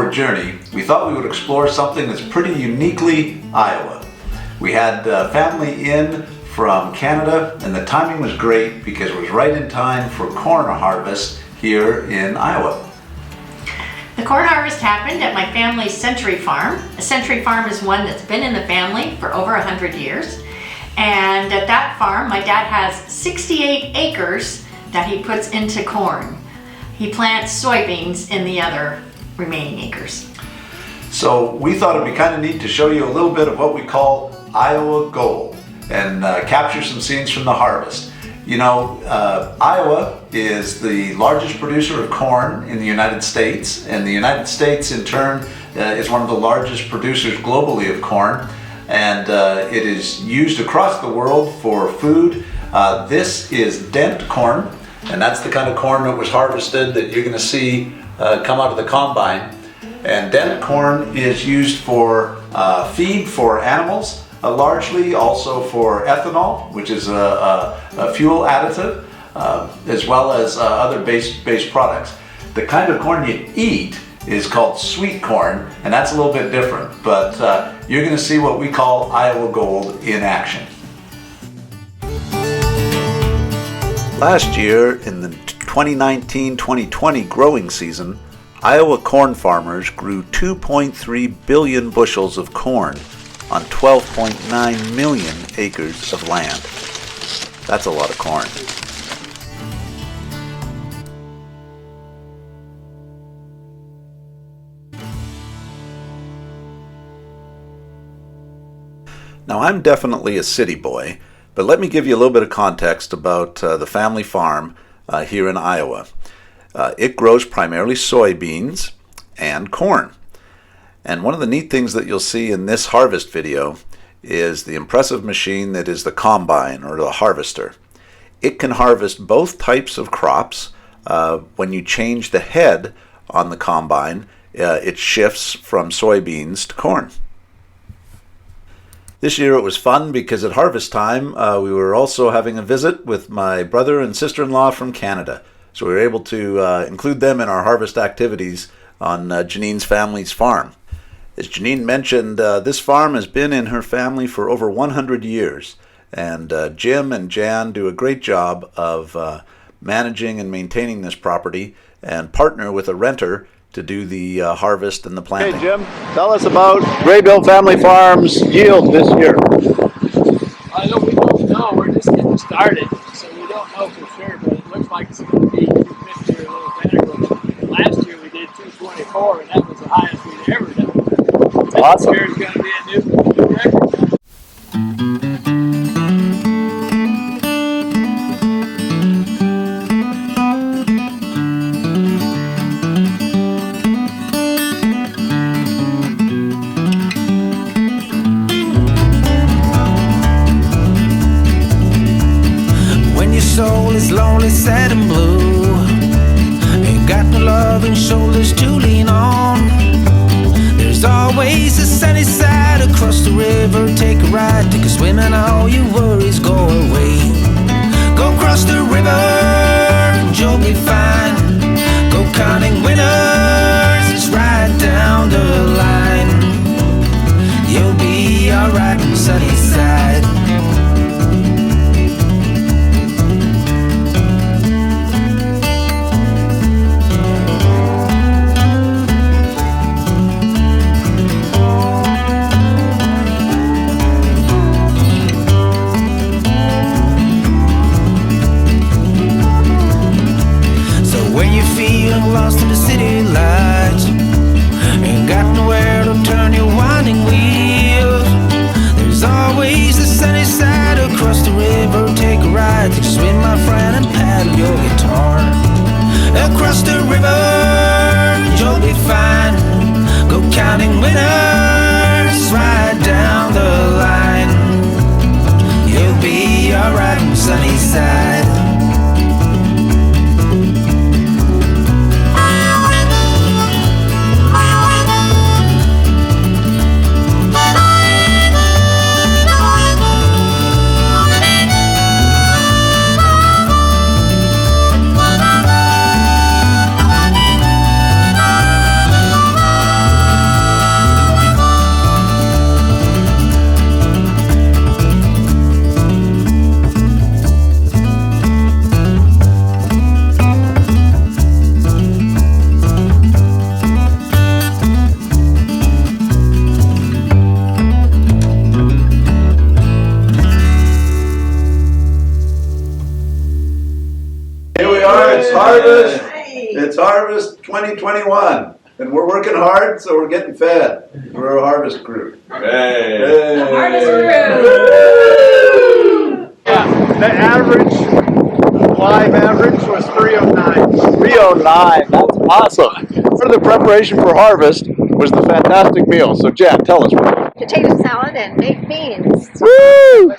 our journey, we thought we would explore something that's pretty uniquely Iowa. We had family in from Canada, and the timing was great because it was right in time for corn harvest here in Iowa. The corn harvest happened at my family's Century Farm. A Century Farm is one that's been in the family for over 100 years. And at that farm, my dad has 68 acres that he puts into corn. He plants soybeans in the other remaining acres. So we thought it'd be kind of neat to show you a little bit of what we call Iowa Gold and capture some scenes from the harvest. You know, Iowa is the largest producer of corn in the United States, and the United States in turn is one of the largest producers globally of corn, and it is used across the world for food. This is dent corn, and that's the kind of corn that was harvested that you're going to see come out of the combine. And dent corn is used for feed for animals, largely also for ethanol, which is a fuel additive, as well as other base products. The kind of corn you eat is called sweet corn, and that's a little bit different, but you're going to see what we call Iowa Gold in action. Last year, in the 2019-2020 growing season, Iowa corn farmers grew 2.3 billion bushels of corn on 12.9 million acres of land. That's a lot of corn. Now, I'm definitely a city boy, but let me give you a little bit of context about the family farm here in Iowa. It grows primarily soybeans and corn. And one of the neat things that you'll see in this harvest video is the impressive machine that is the combine, or the harvester. It can harvest both types of crops. When you change the head on the combine, it shifts from soybeans to corn. This year it was fun because at harvest time we were also having a visit with my brother and sister-in-law from Canada. So we were able to include them in our harvest activities on Janine's family's farm. As Janine mentioned, this farm has been in her family for over 100 years, and Jim and Jan do a great job of managing and maintaining this property and partner with a renter to do the harvest and the planting. Hey Jim, tell us about Graybill Family Farm's yield this year. We don't know, we're just getting started, so we don't know for sure, but it looks like it's going to be 250 or a little better. Last year we did 224, and that was the highest we'd ever done. Awesome. This year is going to be a new record. When your soul is lonely, sad and blue, ain't got no love and shoulders to lean on, there's always a sunny side across the river. Take a ride, take a swim, and all your worries go away. Go cross the river and you'll be fine. Go counting winners, it's right down the line. You'll be alright on sunny side. Lost in the city lights, ain't got nowhere to turn your winding wheels. There's always the sunny side across the river. Take a ride, take a swim, my friend, and paddle your guitar. Across the river, you'll be fine. Go counting winners, right down the line. You'll be alright on sunny side. harvest. It's harvest 2021. And we're working hard, so we're getting fed. We're a harvest crew. Hey. Harvest crew. The average, live average was 309. 309, that's awesome. Part of the preparation for harvest was the fantastic meal. So Jan, tell us. Potato salad and baked beans. Woo!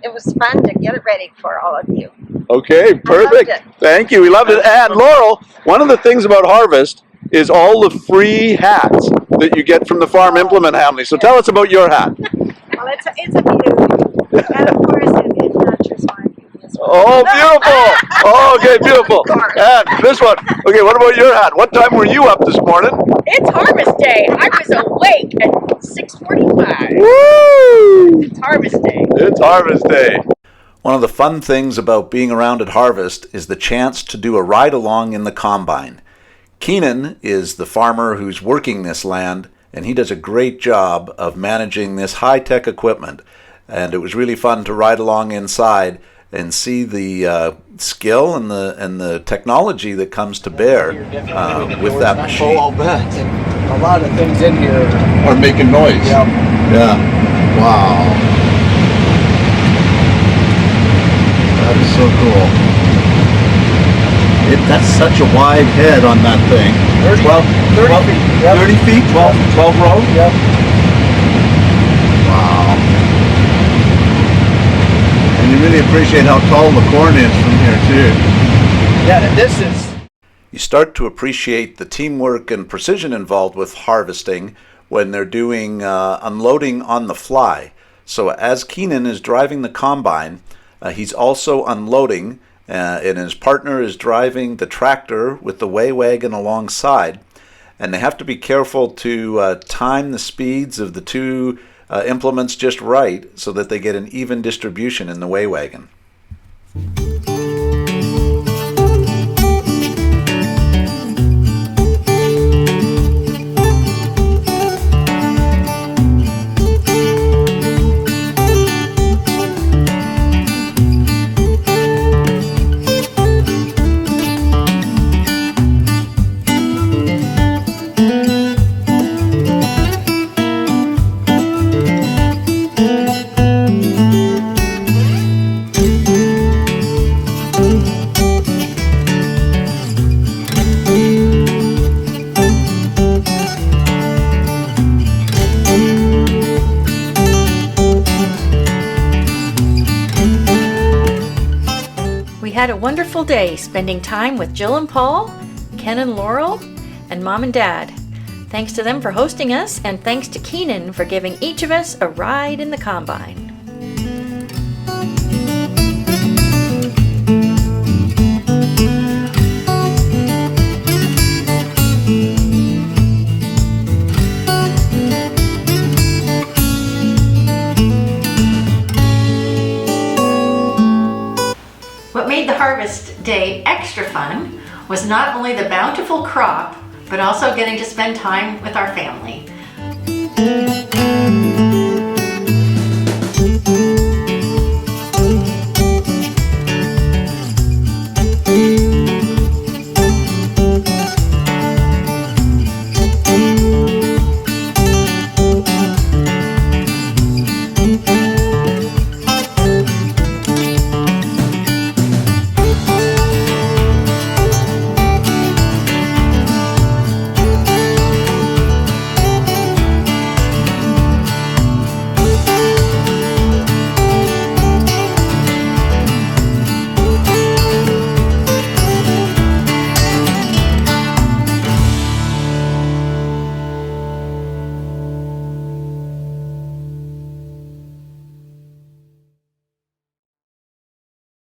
It was fun to get it ready for all of you. Okay, perfect. it. Thank you. We loved it. And Laurel, one of the things about harvest is all the free hats that you get from the farm implement family. So tell us about your hat. Well, it's a beauty. And of course, it matches mine. Oh, beautiful. Oh, okay, beautiful. And this one. Okay, what about your hat? What time were you up this morning? It's harvest day. I was awake at 6:45. Woo! It's harvest day. It's harvest day. One of the fun things about being around at harvest is the chance to do a ride along in the combine. Keenan is the farmer who's working this land, and he does a great job of managing this high-tech equipment. And it was really fun to ride along inside and see the skill and the technology that comes to bear with that machine. I'll bet. A lot of things in here Or making noise. Yeah. Yeah. Wow. That is so cool. That's such a wide head on that thing. 30 feet. Yep. 30 feet? 12 rows? Yep. Wow. And you really appreciate how tall the corn is from here too. Yeah, and this is You start to appreciate the teamwork and precision involved with harvesting when they're doing unloading on the fly. So as Keenan is driving the combine, he's also unloading, and his partner is driving the tractor with the weigh wagon alongside. And they have to be careful to time the speeds of the two implements just right so that they get an even distribution in the weigh wagon. We had a wonderful day spending time with Jill and Paul, Ken and Laurel, and Mom and Dad. Thanks to them for hosting us, and thanks to Keenan for giving each of us a ride in the combine. What made the harvest day extra fun was not only the bountiful crop, but also getting to spend time with our family.